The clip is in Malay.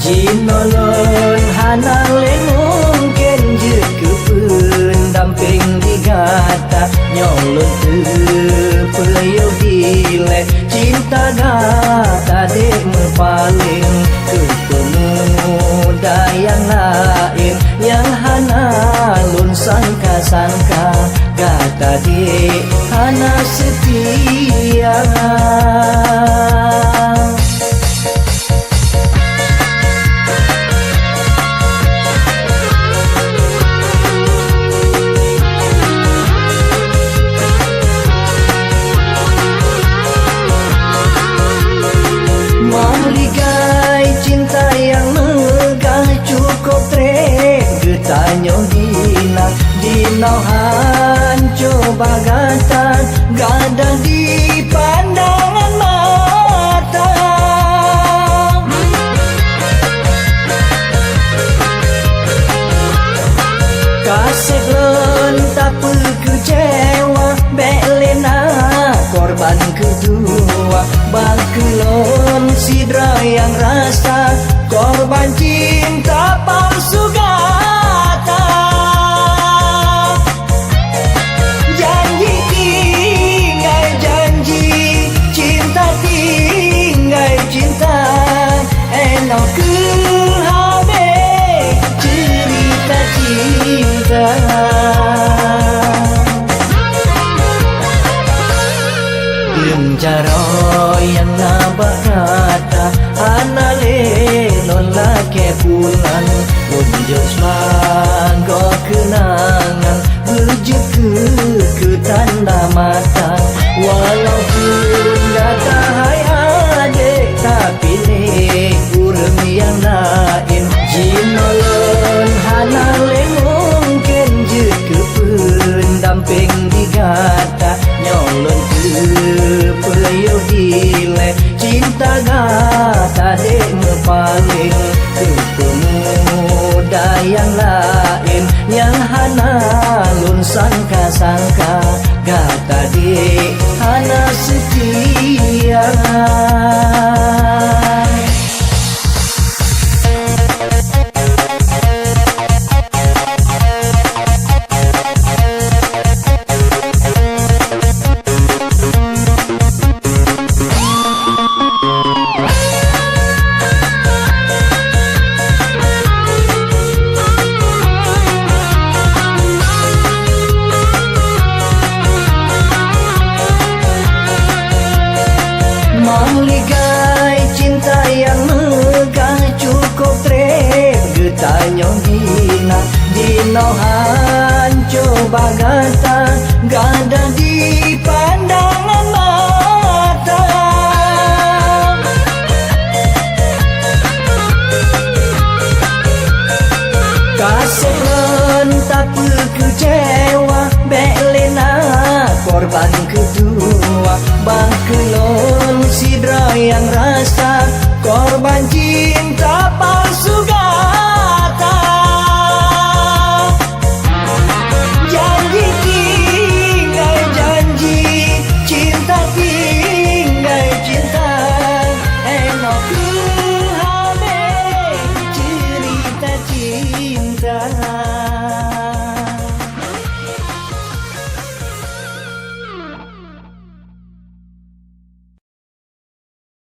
Jinolon hanang lengung kenje kepen damping digata nyolon tepeyo dile cinta gata dek paling ketemu dayang lain yang hanalun sangka-sangka gata dek hana setia. Maligai cinta yang megah cukup trek getanyo dinauhan coba gatan gada di pandangan mata. Kasih len tak kecewa belena korban kedua bakulon sidra yang rasa korban cinta palsu gata. Janji tinggal janji, cinta tinggal cinta, enok ke habe cerita cinta. Jaro yang nabak kata anale nola ke bulan unjuk manggo kenangan berjuk ke tanda mata walaupun kata hai adek tapi nek urang yang lain jinolon hanale mungkin je kepen damping digata nyolon peyo dile cinta gata dek paling ketemu dayang lain yang hanalun sangka-sangka gata dek hana setia. Maligai cinta yang megah cukup trek getanyo dinauhan coba gata gada di pandangan mata. Kasih len tak kecewa belena korban kedua bakulon sidra yang rasa korban